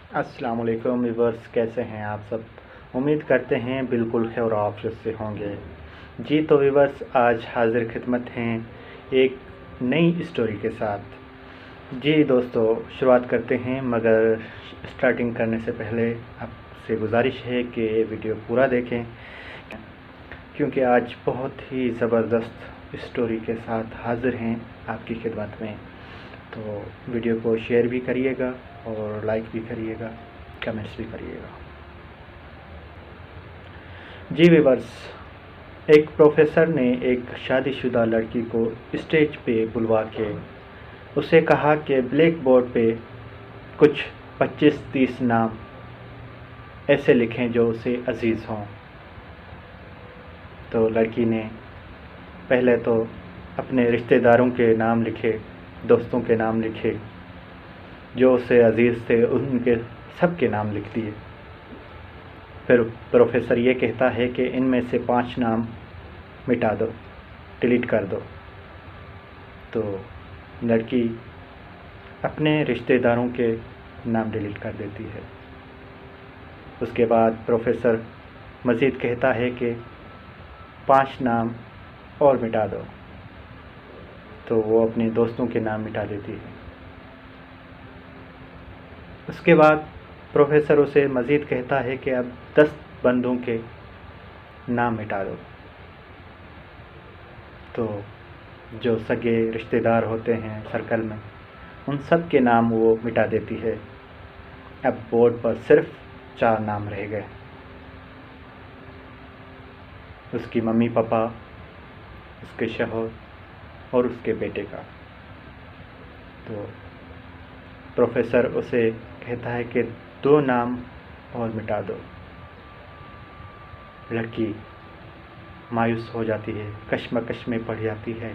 अस्सलाम वालेकुम व्यूअर्स, कैसे हैं आप सब। उम्मीद करते हैं बिल्कुल खैर आफियत से होंगे। जी तो व्यूअर्स, आज हाजिर खिदमत हैं एक नई स्टोरी के साथ। जी दोस्तों, शुरुआत करते हैं, मगर स्टार्टिंग करने से पहले आपसे गुजारिश है कि वीडियो पूरा देखें, क्योंकि आज बहुत ही ज़बरदस्त स्टोरी के साथ हाजिर हैं आपकी खिदमत में। तो वीडियो को शेयर भी करिएगा और लाइक भी करिएगा, कमेंट्स भी करिएगा। जी व्यूअर्स, एक प्रोफेसर ने एक शादीशुदा लड़की को स्टेज पे बुलवा के उसे कहा कि ब्लैक बोर्ड पे कुछ 25-30 नाम ऐसे लिखें जो उसे अजीज़ हों। तो लड़की ने पहले तो अपने रिश्तेदारों के नाम लिखे, दोस्तों के नाम लिखे, जो उसे अजीज़ थे उनके सब के नाम लिख दिए। फिर प्रोफेसर ये कहता है कि इनमें से 5 नाम मिटा दो, डिलीट कर दो। तो लड़की अपने रिश्तेदारों के नाम डिलीट कर देती है। उसके बाद प्रोफेसर मज़ीद कहता है कि 5 नाम और मिटा दो। तो वो अपने दोस्तों के नाम मिटा देती है। उसके बाद प्रोफेसर उसे मज़ीद कहता है कि अब 10 बंदों के नाम मिटा दो। तो जो सगे रिश्तेदार होते हैं सर्कल में, उन सब के नाम वो मिटा देती है। अब बोर्ड पर सिर्फ 4 नाम रह गए, उसकी मम्मी पापा, उसके शौहर और उसके बेटे का। तो प्रोफेसर उसे कहता है कि 2 नाम और मिटा दो। लड़की मायूस हो जाती है, कश्मकश में पड़ जाती है,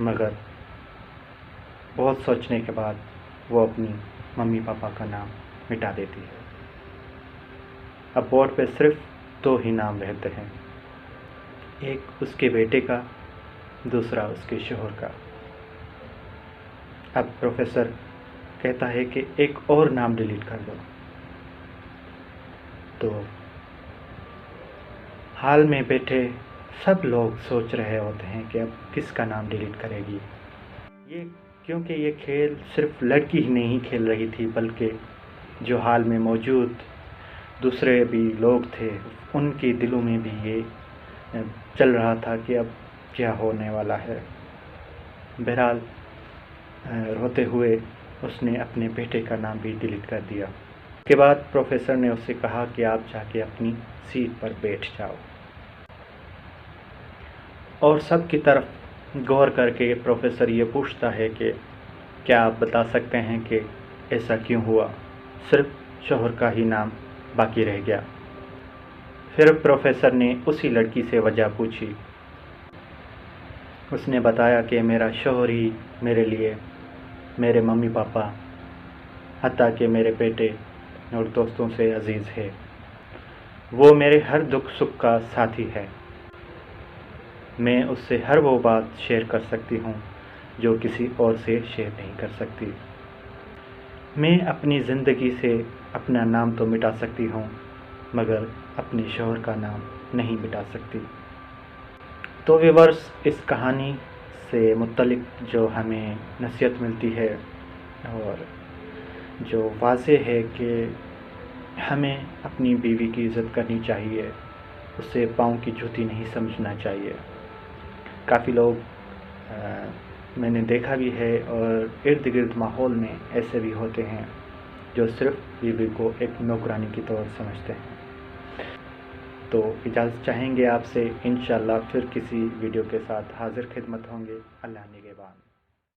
मगर बहुत सोचने के बाद वो अपनी मम्मी पापा का नाम मिटा देती है। अब बोर्ड पे सिर्फ 2 ही नाम रहते हैं, एक उसके बेटे का, दूसरा उसके शौहर का। अब प्रोफेसर कहता है कि एक और नाम डिलीट कर दो। तो हाल में बैठे सब लोग सोच रहे होते हैं कि अब किसका नाम डिलीट करेगी ये, क्योंकि ये खेल सिर्फ लड़की ही नहीं खेल रही थी, बल्कि जो हाल में मौजूद दूसरे भी लोग थे उनके दिलों में भी ये चल रहा था कि अब क्या होने वाला है। बहरहाल रोते हुए उसने अपने बेटे का नाम भी डिलीट कर दिया। उसके बाद प्रोफेसर ने उससे कहा कि आप जाके अपनी सीट पर बैठ जाओ। और सब की तरफ गौर करके प्रोफेसर ये पूछता है कि क्या आप बता सकते हैं कि ऐसा क्यों हुआ, सिर्फ शौहर का ही नाम बाकी रह गया। फिर प्रोफेसर ने उसी लड़की से वजह पूछी। उसने बताया कि मेरा शौहर ही मेरे लिए, मेरे मम्मी पापा, हत्ता कि मेरे बेटे और दोस्तों से अजीज़ है। वो मेरे हर दुख सुख का साथी है। मैं उससे हर वो बात शेयर कर सकती हूँ जो किसी और से शेयर नहीं कर सकती। मैं अपनी ज़िंदगी से अपना नाम तो मिटा सकती हूँ, मगर अपने शौहर का नाम नहीं मिटा सकती। तो व्यूअर्स, इस कहानी से मुत्तलिक जो हमें नसीहत मिलती है और जो वाज़ेह है कि हमें अपनी बीवी की इज़्ज़त करनी चाहिए, उसे पाँव की जूती नहीं समझना चाहिए। काफ़ी लोग मैंने देखा भी है और इर्द गिर्द माहौल में ऐसे भी होते हैं जो सिर्फ बीवी को एक नौकरानी की तौर समझते हैं। तो इजाज़त चाहेंगे आपसे, इंशाअल्लाह फिर किसी वीडियो के साथ हाजिर खिदमत होंगे। अल्लाह निगहबान।